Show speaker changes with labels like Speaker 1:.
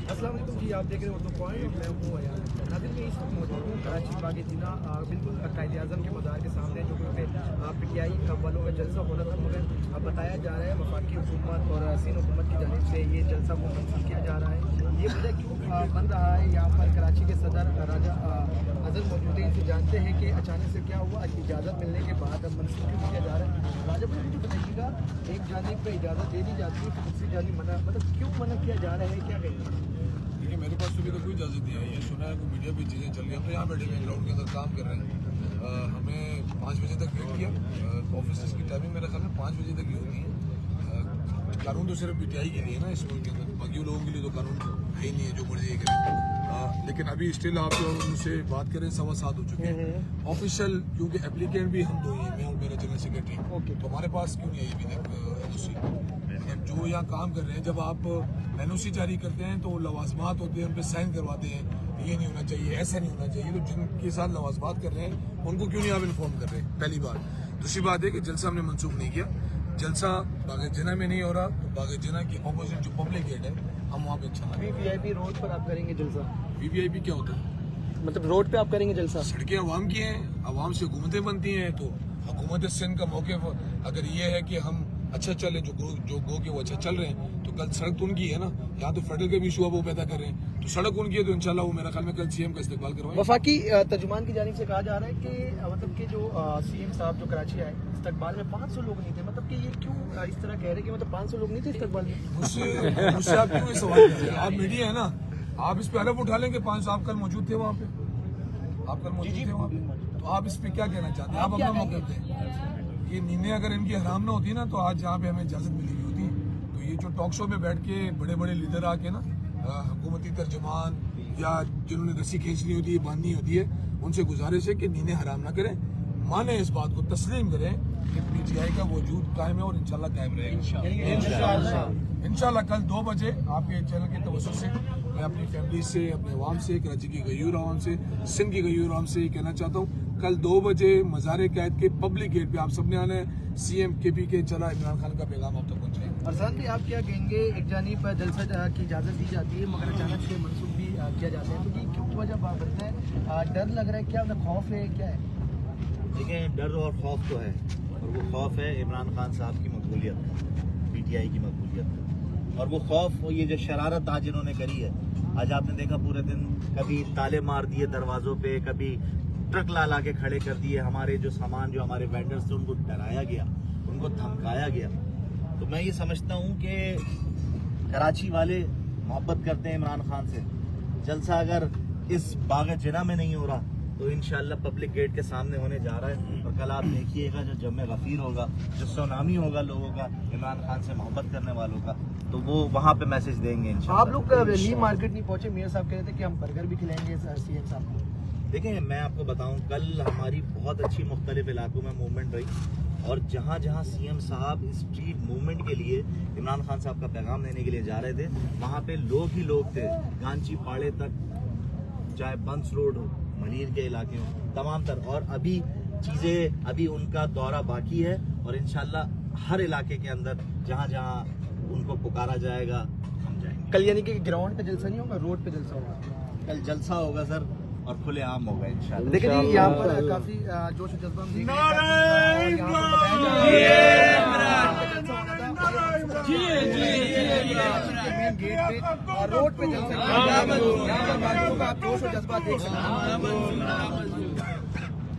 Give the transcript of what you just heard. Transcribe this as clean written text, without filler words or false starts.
Speaker 1: السلام علیکم جی، آپ دیکھ رہے ہیں اردو پوائنٹ، میں ہوں ایان۔ ناظرین میں اس وقت موجود ہوں کراچی باغ جینا، بالکل قائد اعظم کے مزار کے سامنے، جو کہ پی ٹی آئی والوں کا جلسہ ہو رہا تھا، مگر بتایا جا رہا ہے وفاقی حکومت اور سندھ حکومت کی جانب سے یہ جلسہ کو منسوخ کیا جا رہا ہے۔ یہ وجہ کیوں بن رہا ہے؟ یہاں پر کراچی کے صدر راجہ اظہر موجود ہیں، ان سے جانتے ہیں کہ اچانک سے کیا ہوا، اجازت ملنے کے بعد اب منسوخ کیوں کیا جا رہا ہے۔ راجہ بھائی مجھے بتائیے گا، ایک جانب پہ اجازت دے دی جاتی ہے، دوسری جانب منع، مطلب کیوں منع کیا جا رہا ہے، کیا کہیں گے؟
Speaker 2: دیکھیے میرے پاس تو ابھی تو کوئی اجازت نہیں ہے، یہ سنا ہے کہ میڈیا پہ چیزیں چل رہی ہیں، ہم تو یہاں بیٹھے ہوئے گراؤنڈ کے اندر کام کر رہے ہیں۔ ہمیں 5 بجے تک ویٹ کیا، آفیسز کی ٹائمنگ میرے خیال میں 5 بجے تک ہی ہوتی ہے۔ قانون تو صرف پی ٹی آئی کے لیے ہے نا اس ملک کے اندر، باقی لوگوں کے لیے تو قانون ہے ہی نہیں ہے، جو مرضی کریں۔ لیکن ابھی اسٹل آپ جو ان سے بات کریں 7:15 ہو چکے ہیں آفیشیل، کیونکہ اپلیکینٹ بھی ہم دو ہی ہیں، میں اور میرا جنرل سیکرٹری، تو ہمارے پاس کیوں نہیں آئی ابھی تک NOC؟ جو یہاں کام کر رہے ہیں، جب آپ NOC جاری کرتے ہیں تو لوازمات ہوتے ہیں، ان پہ سائن کرواتے ہیں، یہ نہیں ہونا چاہیے، ایسا نہیں ہونا چاہیے، تو جن کے ساتھ لوازمات کر رہے ہیں ان کو کیوں نہیں آپ انفارم کر رہے ہیں؟ پہلی بات۔ دوسری بات ہے کہ جلسہ ہم نے منسوخ نہیں کیا، جلسہ باغ جنہ میں نہیں ہو رہا، تو باغ جنہ کی اپوزٹ جو پبلک گیٹ ہے ہم وہاں پہ انشاءاللہ۔
Speaker 1: VIP روڈ پر آپ کریں گے جلسہ؟
Speaker 2: VIP کیا ہوتا ہے؟
Speaker 1: مطلب روڈ پہ آپ کریں گے جلسہ؟
Speaker 2: سڑکیں عوام کی ہیں، عوام سے حکومتیں بنتی ہیں، تو حکومت سندھ کا موقف اگر یہ ہے کہ ہم اچھا چلیں، جو گو کے وہ اچھا چل رہے ہیں، تو کل سڑک تو ان کی ہے نا، یہاں تو فیڈرل کے بھی ایشو وہ پیدا کر رہے ہیں، تو سڑک ان کی ہے، تو انشاءاللہ وہ میرا خیال میں کل CM کا استقبال کروائیں۔
Speaker 1: وفاقی ترجمان کی جانب سے کہا جا رہا ہے کہ مطلب کہ جو CM صاحب جو کراچی آئے استقبال میں 500 لوگ نہیں تھے، مطلب کہ یہ کیوں اس طرح کہہ رہے ہیں کہ مطلب 500 لوگ نہیں تھے استقبال میں؟
Speaker 2: مجھ سے آپ کیوں یہ سوال کر رہے ہیں؟ آپ میڈیا ہے نا، آپ اس پہ الگ اٹھا لیں کہ 500 آپ کل موجود تھے وہاں پہ، آپ کل موجود تھے وہاں پہ، تو آپ اس پہ کیا کہنا چاہتے ہیں؟ آپ اپنا موقف دیں۔ یہ نیندیں اگر ان کی حرام نہ ہوتی نا، تو آج جہاں پہ ہمیں اجازت ملی ہوئی ہوتی۔ تو یہ جو ٹاک شو میں بیٹھ کے بڑے بڑے لیڈر آ کے نا، حکومتی ترجمان یا جنہوں نے رسی کھینچنی ہوتی ہے، باندھنی ہوتی ہے، ان سے گزارش ہے کہ نیندیں حرام نہ کریں، مانیں اس بات کو، تسلیم کریں کہ PTI کا وجود قائم ہے اور انشاءاللہ قائم رہے گا۔ انشاءاللہ کل 2 بجے آپ کے چینل کے توسط سے میں اپنی فیملی سے، اپنے عوام سے، کراچی کی غیور عوام سے، سندھ کی غیور عوام سے یہ کہنا چاہتا ہوں، کل 2 بجے مزار قائد کے پبلک گیٹ پہ آپ سب نے آنا ہے۔ CM KP کے چلا عمران خان کا پیغام آپ تک پہنچائے گا۔
Speaker 1: ارسلان بھائی، آپ کیا کہیں گے؟ ایک جانب پر جلسہ کی اجازت دی جاتی ہے، مگر اچانک سے منسوخ بھی کیا جاتا ہے، تو یہ کیوں وجہ بنتا ہے؟ ڈر لگ رہا ہے کیا؟ خوف ہے کیا ہے؟
Speaker 3: دیکھیں، ڈر اور خوف تو ہے، اور وہ خوف ہے عمران خان صاحب کی مقبولیت، PTI کی مقبولیت، اور وہ خوف یہ جو شرارت آج انہوں نے کری ہے، آج آپ نے دیکھا پورے دن کبھی تالے مار دیے دروازوں پہ، کبھی ٹرک لا کے کھڑے کر دیے، ہمارے جو سامان جو ہمارے وینڈرز تھے ان کو ڈرایا گیا، ان کو دھمکایا گیا۔ تو میں یہ سمجھتا ہوں کہ کراچی والے محبت کرتے ہیں عمران خان سے، جلسہ اگر اس باغ جنہ میں نہیں ہو رہا تو انشاءاللہ پبلک گیٹ کے سامنے ہونے جا رہا ہے، اور کل آپ دیکھیے گا جو جمع غفیر ہوگا، جو سونامی ہوگا لوگوں کا عمران خان سے محبت کرنے والوں کا، تو وہ وہاں پہ میسج دیں گے انشاءاللہ۔
Speaker 1: آپ لوگ لی مارکیٹ نہیں پہنچے، میئر صاحب کہہ رہے تھے کہ ہم برگر بھی کھلائیں گے CM صاحب کو۔
Speaker 3: دیکھیں، میں آپ کو بتاؤں، کل ہماری بہت اچھی مختلف علاقوں میں موومنٹ رہی، اور جہاں جہاں CM صاحب اسٹریٹ موومنٹ کے لیے عمران خان صاحب کا پیغام دینے کے لیے جا رہے تھے، وہاں پہ لوگ ہی لوگ تھے، گانچی پاڑے تک، چاہے بنس روڈ ہو، منیر کے علاقے ہوں، تمام تر، اور ابھی ان کا دورہ باقی ہے، اور انشاءاللہ ہر علاقے کے اندر جہاں جہاں ان کو پکارا جائے گا ہم جائیں گے۔
Speaker 1: کل یعنی کہ گراؤنڈ پہ جلسہ نہیں ہوگا، روڈ پہ جلسہ ہوگا؟
Speaker 3: کل جلسہ ہوگا سر، اور کھلے عام ہوگا انشاءاللہ۔
Speaker 1: دیکھیں جی، یہاں پر کافی جوش و جذبہ ہم دیکھ رہے ہیں، گیٹ پہ اور روڈ پہ جلسہ، یہاں پر جوش و جذبہ دیکھ سکتے ہیں۔